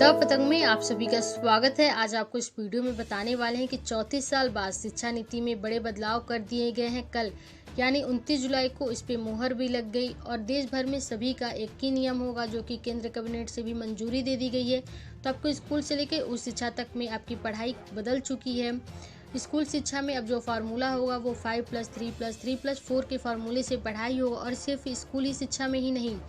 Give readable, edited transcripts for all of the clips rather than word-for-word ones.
The पतंग में आप सभी का स्वागत है। आज आपको इस वीडियो में बताने वाले हैं कि 34 साल बाद शिक्षा नीति में बड़े बदलाव कर दिए गए हैं। कल यानी 29 जुलाई को इस पे मुहर भी लग गई और देश भर में सभी का एक ही नियम होगा, जो कि केंद्र कैबिनेट से भी मंजूरी दे दी गई है। तो आपको स्कूल से लेकर उच्च शिक्षा तक में आपकी पढ़ाई बदल चुकी है। स्कूल शिक्षा में अब जो फार्मूला होगा वो 5+3+3+4 के फार्मूले से पढ़ाई होगा और सिर्फ स्कूली शिक्षा में ही नहीं,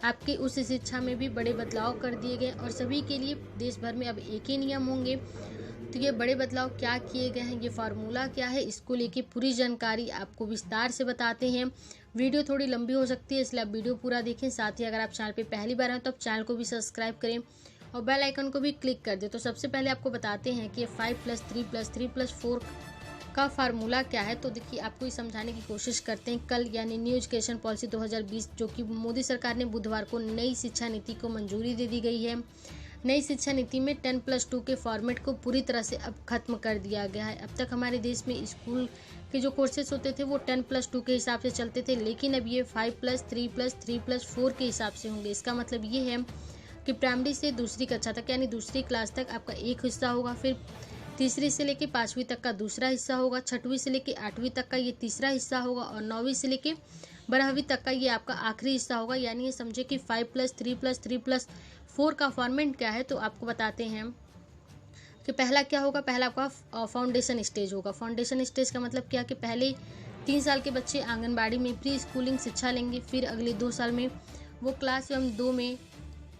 आपकी उच्च शिक्षा में भी बड़े बदलाव कर दिए गए और सभी के लिए देश भर में अब एक ही नियम होंगे। तो ये बड़े बदलाव क्या किए गए हैं, ये फार्मूला क्या है, इसको लेके पूरी जानकारी आपको विस्तार से बताते हैं। वीडियो थोड़ी लंबी हो सकती है, इसलिए आप वीडियो पूरा देखें। साथ ही अगर आप चैनल पे पहली बार हैं तो आप चैनल को भी सब्सक्राइब करें और बेल आइकन को भी क्लिक कर दें। तो सबसे पहले आपको बताते हैं कि 5+3+3+4 का फार्मूला क्या है। तो देखिए, आपको ये समझाने की कोशिश करते हैं। कल यानी न्यू एजुकेशन पॉलिसी 2020, जो कि मोदी सरकार ने बुधवार को नई शिक्षा नीति को मंजूरी दे दी गई है। नई शिक्षा नीति में 10+2 के फॉर्मेट को पूरी तरह से अब खत्म कर दिया गया है। अब तक हमारे देश में स्कूल के जो कोर्सेज होते थे वो 10+2 के हिसाब से चलते थे, लेकिन अब ये 5+3+3+4 के हिसाब से होंगे। इसका मतलब ये है कि प्राइमरी से दूसरी कक्षा तक यानी दूसरी क्लास तक आपका एक हिस्सा होगा, फिर तीसरी से लेके 5वीं तक का दूसरा हिस्सा होगा, 6वीं से लेके 8वीं तक का ये तीसरा हिस्सा होगा और 9वीं से लेके 12वीं तक का ये आपका आखिरी हिस्सा होगा। यानी ये समझे कि 5+3+3+4 का फॉर्मेट क्या है। तो आपको बताते हैं कि पहला क्या होगा। पहला आपका फाउंडेशन स्टेज होगा। फाउंडेशन स्टेज का मतलब क्या, कि पहले 3 साल के बच्चे आंगनबाड़ी में प्री स्कूलिंग शिक्षा लेंगे, फिर अगले 2 साल में वो क्लास एवं 2 में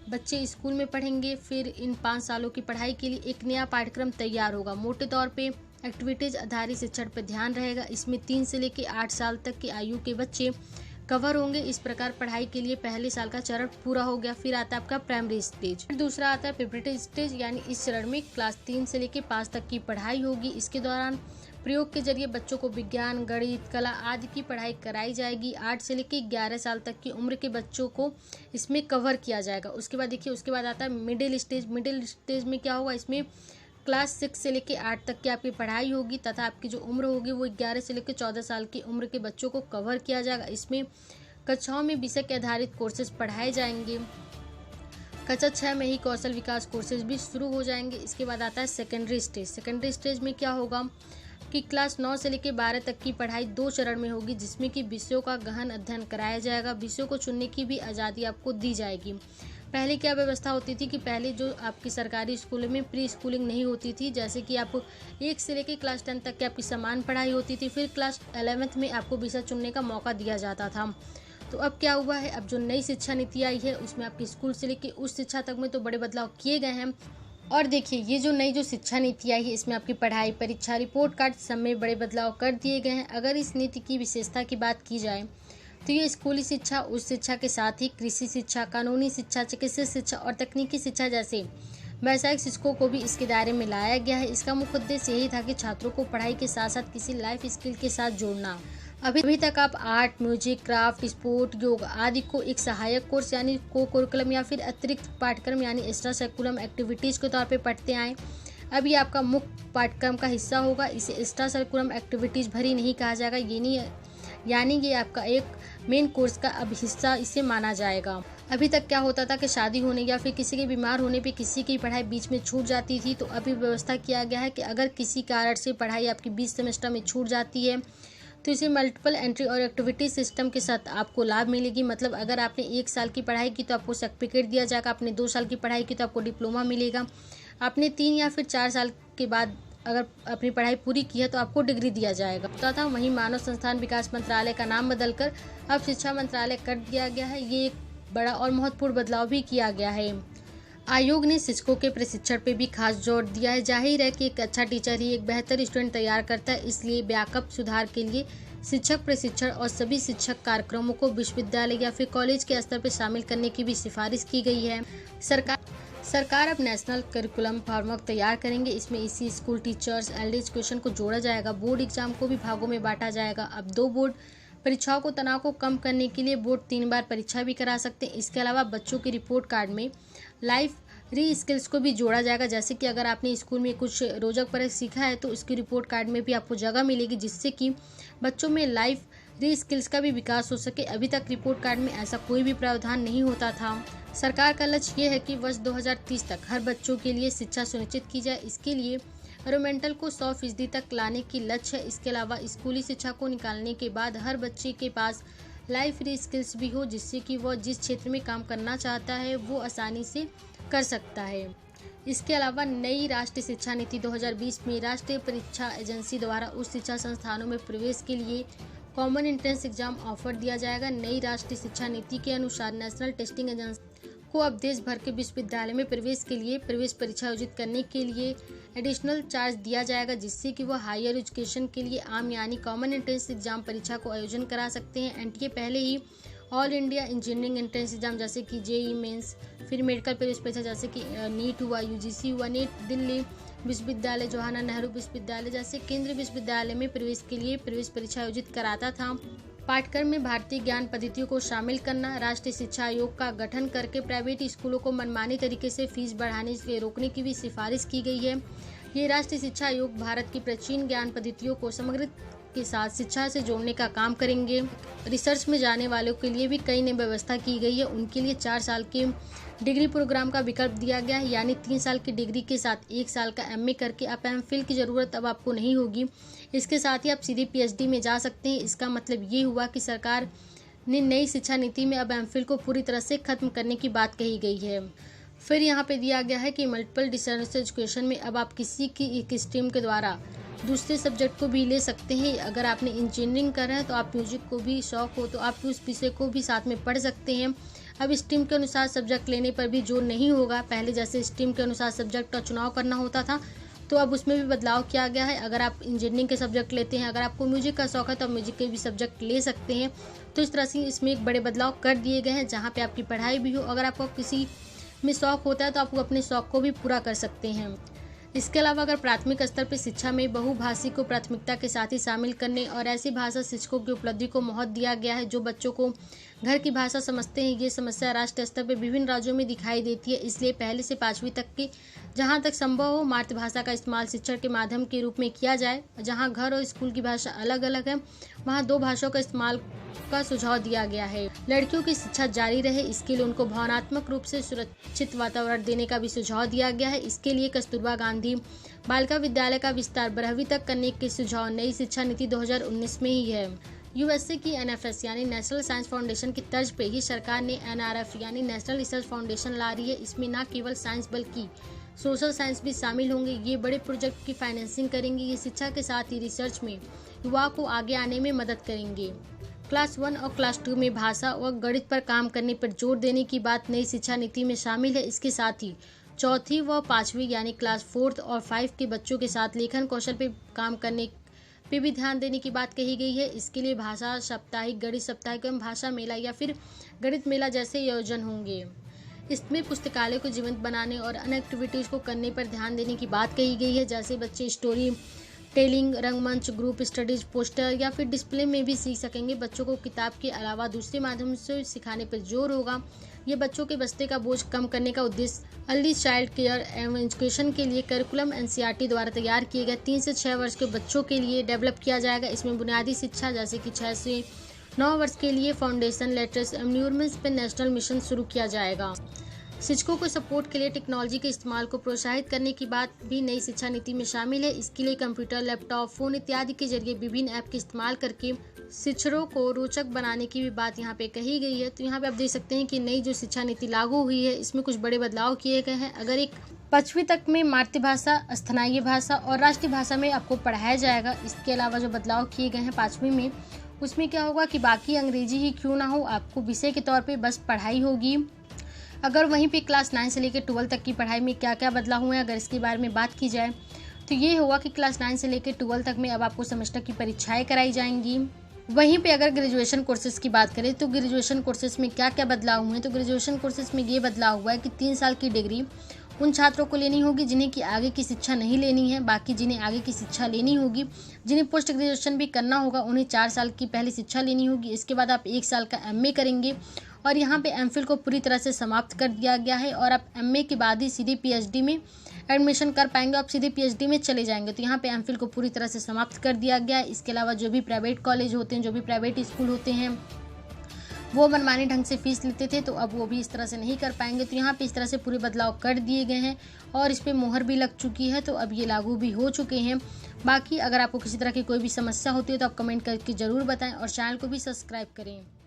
बच्चे स्कूल में पढ़ेंगे। फिर इन 5 सालों की पढ़ाई के लिए एक नया पाठ्यक्रम तैयार होगा। मोटे तौर पे एक्टिविटीज आधारित शिक्षण पर ध्यान रहेगा। इसमें 3 से लेकर 8 साल तक की आयु के बच्चे कवर होंगे। इस प्रकार पढ़ाई के लिए पहले साल का चरण पूरा हो गया। फिर आता है आपका प्राइमरी स्टेज, फिर दूसरा आता है प्रिपरेटरी स्टेज, यानी इस चरण में क्लास 3 से लेकर 5 तक की पढ़ाई होगी। इसके दौरान प्रयोग के जरिए बच्चों को विज्ञान, गणित, कला आदि की पढ़ाई कराई जाएगी। 8 से लेकर 11 साल तक की उम्र के बच्चों को इसमें कवर किया जाएगा। उसके बाद देखिए, उसके बाद आता है मिडिल स्टेज। मिडिल स्टेज में क्या होगा, इसमें क्लास 6 से लेकर 8 तक की आपकी पढ़ाई होगी तथा आपकी जो उम्र होगी वो 11 से लेकर 14 साल की उम्र के बच्चों को कवर किया जाएगा। इसमें कक्षाओं में विषय के आधारित कोर्सेज पढ़ाए जाएंगे। कक्षा 6 में ही कौशल विकास कोर्सेज भी शुरू हो जाएंगे। इसके बाद आता है सेकेंडरी स्टेज। सेकेंडरी स्टेज में क्या होगा कि क्लास 9 से लेकर 12 तक की पढ़ाई 2 चरण में होगी, जिसमें कि विषयों का गहन अध्ययन कराया जाएगा। विषयों को चुनने की भी आज़ादी आपको दी जाएगी। पहले क्या व्यवस्था होती थी कि पहले जो आपकी सरकारी स्कूलों में प्री स्कूलिंग नहीं होती थी, जैसे कि आपको 1 से लेकर क्लास 10 तक की आपकी समान पढ़ाई होती थी, फिर क्लास 11th में आपको विषय चुनने का मौका दिया जाता था। तो अब क्या हुआ है, अब जो नई शिक्षा नीति आई है उसमें आपकी स्कूल से लेकर उच्च शिक्षा तक में तो बड़े बदलाव किए गए हैं। और देखिए, ये जो नई शिक्षा नीति आई है इसमें आपकी पढ़ाई, परीक्षा, रिपोर्ट कार्ड सब में बड़े बदलाव कर दिए गए हैं। अगर इस नीति की विशेषता की बात की जाए तो ये स्कूली शिक्षा, उच्च शिक्षा के साथ ही कृषि शिक्षा, कानूनी शिक्षा, चिकित्सा शिक्षा और तकनीकी शिक्षा जैसे व्यावसायिक शिक्षकों को भी इसके दायरे में लाया गया है। इसका मुख्य उद्देश्य यही था कि छात्रों को पढ़ाई के साथ साथ किसी लाइफ स्किल के साथ जोड़ना। अभी तक आप आर्ट, म्यूजिक, क्राफ्ट, स्पोर्ट, योग आदि को एक सहायक कोर्स यानी को करिकुलम या फिर अतिरिक्त पाठ्यक्रम यानी एक्स्ट्रा सर्कुलम एक्टिविटीज़ के तौर पे पढ़ते आए। अब ये आपका मुख्य पाठ्यक्रम का हिस्सा होगा। इसे एक्स्ट्रा सर्कुलम एक्टिविटीज़ भरी नहीं कहा जाएगा, ये नहीं, यानी ये आपका एक मेन कोर्स का अब हिस्सा इसे माना जाएगा। अभी तक क्या होता था कि शादी होने या फिर किसी के बीमार होने पे किसी की पढ़ाई बीच में छूट जाती थी। तो अभी व्यवस्था किया गया है कि अगर किसी कारण से पढ़ाई आपकी 20 सेमेस्टर में छूट जाती है तो इसे मल्टीपल एंट्री और एक्टिविटी सिस्टम के साथ आपको लाभ मिलेगी। मतलब अगर आपने 1 साल की पढ़ाई की तो आपको सर्टिफिकेट दिया जाएगा, आपने 2 साल की पढ़ाई की तो आपको डिप्लोमा मिलेगा, आपने 3 या फिर 4 साल के बाद अगर अपनी पढ़ाई पूरी की है तो आपको डिग्री दिया जाएगा। तथा वहीं मानव संस्थान विकास मंत्रालय का नाम बदलकर अब शिक्षा मंत्रालय कर दिया गया है। ये एक बड़ा और महत्वपूर्ण बदलाव भी किया गया है। आयोग ने शिक्षकों के प्रशिक्षण पे भी खास जोर दिया है। जाहिर है कि एक अच्छा टीचर ही एक बेहतर स्टूडेंट तैयार करता है, इसलिए व्यापक सुधार के लिए शिक्षक प्रशिक्षण और सभी शिक्षक कार्यक्रमों को विश्वविद्यालय या फिर कॉलेज के स्तर पर शामिल करने की भी सिफारिश की गई है। सरकार अब नेशनल करिकुलम फ्रेमवर्क तैयार करेंगे। इसमें इसी स्कूल टीचर्स, एल्डर एजुकेशन को जोड़ा जाएगा। बोर्ड एग्जाम को भी भागों में बांटा जाएगा। अब 2 बोर्ड परीक्षाओं को तनाव को कम करने के लिए बोर्ड 3 बार परीक्षा भी करा सकते हैं। इसके अलावा बच्चों के रिपोर्ट कार्ड में लाइफ री स्किल्स को भी जोड़ा जाएगा। जैसे कि अगर आपने स्कूल में कुछ रोचक पर सीखा है तो उसकी रिपोर्ट कार्ड में भी आपको जगह मिलेगी, जिससे कि बच्चों में लाइफ री स्किल्स का भी विकास हो सके। अभी तक रिपोर्ट कार्ड में ऐसा कोई भी प्रावधान नहीं होता था। सरकार का लक्ष्य ये है कि वर्ष 2030 तक हर बच्चों के लिए शिक्षा सुनिश्चित की जाए। इसके लिए एनवायरमेंटल को 100% तक लाने की लक्ष्य है। इसके अलावा स्कूली शिक्षा को निकालने के बाद हर बच्चे के पास लाइफ री स्किल्स भी हो, जिससे कि वह जिस क्षेत्र में काम करना चाहता है वो आसानी से कर सकता है। इसके अलावा नई राष्ट्रीय शिक्षा नीति 2020 में राष्ट्रीय परीक्षा एजेंसी द्वारा उच्च शिक्षा संस्थानों में प्रवेश के लिए कॉमन एंट्रेंस एग्जाम ऑफर दिया जाएगा। नई राष्ट्रीय शिक्षा नीति के अनुसार नेशनल टेस्टिंग एजेंसी को अब देश भर के विश्वविद्यालय में प्रवेश के लिए प्रवेश परीक्षा आयोजित करने के लिए एडिशनल चार्ज दिया जाएगा, जिससे कि वह हायर एजुकेशन के लिए आम यानी कॉमन एंट्रेंस एग्जाम परीक्षा को आयोजन करा सकते हैं। एनटीए पहले ही all India engineering entrance exam जैसे कि जेईई मेंस, फिर मेडिकल प्रवेश परीक्षा जैसे कि नीट हुआ, यूजीसी हुआ, नेट दिल्ली विश्वविद्यालय, जवाहरलाल नेहरू विश्वविद्यालय जैसे केंद्रीय विश्वविद्यालय में प्रवेश के लिए प्रवेश परीक्षा आयोजित कराता था। पाठ्यक्रम में भारतीय ज्ञान पद्धतियों को शामिल करना, राष्ट्रीय शिक्षा आयोग का गठन करके प्राइवेट स्कूलों को मनमानी तरीके से फीस बढ़ाने से रोकने की भी सिफारिश की गई है। ये राष्ट्रीय शिक्षा आयोग भारत की प्राचीन ज्ञान पद्धतियों को समग्र के साथ शिक्षा से जोड़ने का काम करेंगे। रिसर्च में जाने वालों के लिए भी कई नई व्यवस्था की गई है। उनके लिए 4 साल के डिग्री प्रोग्राम का विकल्प दिया गया है, यानी 3 साल की डिग्री के साथ 1 साल का एमए करके आप एमफिल की ज़रूरत अब आपको नहीं होगी। इसके साथ ही आप सीधे पीएचडी में जा सकते हैं। इसका मतलब ये हुआ कि सरकार ने नई शिक्षा नीति में अब एमफिल को पूरी तरह से खत्म करने की बात कही गई है। फिर यहाँ पे दिया गया है कि मल्टीपल डिस्टेंस एजुकेशन में अब आप किसी की एक स्ट्रीम के द्वारा दूसरे सब्जेक्ट को भी ले सकते हैं। अगर आपने इंजीनियरिंग कर रहे हैं तो आप म्यूजिक को भी शौक हो तो आप उस विषय को भी साथ में पढ़ सकते हैं। अब स्ट्रीम के अनुसार सब्जेक्ट लेने पर भी जोर नहीं होगा। पहले जैसे स्ट्रीम के अनुसार सब्जेक्ट का चुनाव करना होता था, तो अब उसमें भी बदलाव किया गया है। अगर आप इंजीनियरिंग के सब्जेक्ट लेते हैं, अगर आपको म्यूजिक का शौक है तो आप म्यूजिक के भी सब्जेक्ट ले सकते हैं। तो इस तरह से इसमें एक बड़े बदलाव कर दिए गए हैं, जहाँ पे आपकी पढ़ाई भी हो। अगर आपको किसी में शौक होता है तो आप अपने शौक को भी पूरा कर सकते हैं। इसके अलावा अगर प्राथमिक स्तर पर शिक्षा में बहुभाषी को प्राथमिकता के साथ ही शामिल करने और ऐसी भाषा शिक्षकों की उपलब्धि को महत्व दिया गया है जो बच्चों को घर की भाषा समझते हैं। ये समस्या राष्ट्रीय स्तर पर विभिन्न राज्यों में दिखाई देती है। इसलिए पहले से 5वीं तक की जहाँ तक संभव हो मातृभाषा का इस्तेमाल शिक्षण के माध्यम के रूप में किया जाए। जहाँ घर और स्कूल की भाषा अलग अलग है, वहाँ 2 भाषाओं का इस्तेमाल का सुझाव दिया गया है। लड़कियों की शिक्षा जारी रहे, इसके लिए उनको भावनात्मक रूप से सुरक्षित वातावरण देने का भी सुझाव दिया गया है। इसके लिए कस्तूरबा गांधी बालिका विद्यालय का विस्तार 12वीं तक करने के सुझाव नई शिक्षा नीति 2019 में ही है। यूएसए की एनएफएस यानी नेशनल साइंस फाउंडेशन की तर्ज पे ही सरकार ने एनआरएफ यानी नेशनल रिसर्च फाउंडेशन ला रही है। इसमें न केवल साइंस बल्कि सोशल साइंस भी शामिल होंगे। ये बड़े प्रोजेक्ट की फाइनेंसिंग करेंगे। ये शिक्षा के साथ ही रिसर्च में युवा को आगे आने में मदद करेंगे। क्लास 1 और क्लास 2 में भाषा और गणित पर काम करने पर जोर देने की बात नई शिक्षा नीति में शामिल है। इसके साथ ही 4वीं व 5वीं यानी क्लास 4 और 5 के बच्चों के साथ लेखन कौशल पर काम करने पे भी ध्यान देने की बात कही गई है। इसके लिए भाषा साप्ताहिक, गणित साप्ताहिक एवं भाषा मेला या फिर गणित मेला जैसे आयोजन होंगे। इसमें पुस्तकालय को जीवंत बनाने और अन्य एक्टिविटीज़ को करने पर ध्यान देने की बात कही गई है। जैसे बच्चे स्टोरी टेलिंग, रंगमंच, ग्रुप स्टडीज, पोस्टर या फिर डिस्प्ले में भी सीख सकेंगे। बच्चों को किताब के अलावा दूसरे माध्यम से सिखाने पर जोर होगा। ये बच्चों के बस्ते का बोझ कम करने का उद्देश्य अर्ली चाइल्ड केयर एवं एजुकेशन के लिए करिकुलम एनसीईआरटी द्वारा तैयार किए गए 3 से 6 वर्ष के बच्चों के लिए डेवलप किया जाएगा। इसमें बुनियादी शिक्षा जैसे कि 6 से 9 वर्ष के लिए फाउंडेशन, लेटर्स एवं न्यूरमेंस पर नेशनल मिशन शुरू किया जाएगा। शिक्षकों को सपोर्ट के लिए टेक्नोलॉजी के इस्तेमाल को प्रोत्साहित करने की बात भी नई शिक्षा नीति में शामिल है। इसके लिए कंप्यूटर, लैपटॉप, फोन इत्यादि के जरिए विभिन्न ऐप के इस्तेमाल करके शिक्षकों को रोचक बनाने की भी बात यहाँ पे कही गई है। तो यहाँ पे आप देख सकते हैं कि नई जो शिक्षा नीति लागू हुई है इसमें कुछ बड़े बदलाव किए गए हैं। अगर एक 5वीं तक में मातृभाषा, स्थानीय भाषा और राष्ट्रीय भाषा में आपको पढ़ाया जाएगा। इसके अलावा जो बदलाव किए गए हैं 5वीं में, उसमें क्या होगा कि बाकी अंग्रेजी ही क्यों ना हो, आपको विषय के तौर पर बस पढ़ाई होगी। अगर वहीं पे क्लास 9 से लेकर 12 तक की पढ़ाई में क्या क्या बदलाव हुए हैं, अगर इसके बारे में बात की जाए तो ये होगा कि क्लास 9 से लेकर 12 तक में अब आपको सेमेस्टर की परीक्षाएं कराई जाएंगी। वहीं पे अगर ग्रेजुएशन कोर्सेज की बात करें तो ग्रेजुएशन कोर्सेज में क्या क्या बदलाव हुए हैं, तो ग्रेजुएशन कोर्सेज में ये बदलाव हुआ है कि 3 साल की डिग्री उन छात्रों को लेनी होगी जिन्हें की आगे की शिक्षा नहीं लेनी है। बाकी जिन्हें आगे की शिक्षा लेनी होगी, जिन्हें पोस्ट ग्रेजुएशन भी करना होगा, उन्हें 4 साल की पहले शिक्षा लेनी होगी। इसके बाद आप 1 साल का एमए करेंगे और यहाँ पे एमफिल को पूरी तरह से समाप्त कर दिया गया है और आप एमए के बाद ही सीधे पीएचडी में एडमिशन कर पाएंगे, आप सीधे PhD में चले जाएंगे। तो यहाँ पे एमफिल को पूरी तरह से समाप्त कर दिया गया है। इसके अलावा जो भी प्राइवेट कॉलेज होते हैं, जो भी प्राइवेट स्कूल होते हैं, वो मनमानी ढंग से फीस लेते थे, तो अब वो भी इस तरह से नहीं कर पाएंगे। तो यहाँ पे इस तरह से पूरे बदलाव कर दिए गए हैं और इस पर मोहर भी लग चुकी है, तो अब ये लागू भी हो चुके हैं। बाकी अगर आपको किसी तरह की कोई भी समस्या होती है तो आप कमेंट करके ज़रूर बताएं और चैनल को भी सब्सक्राइब करें।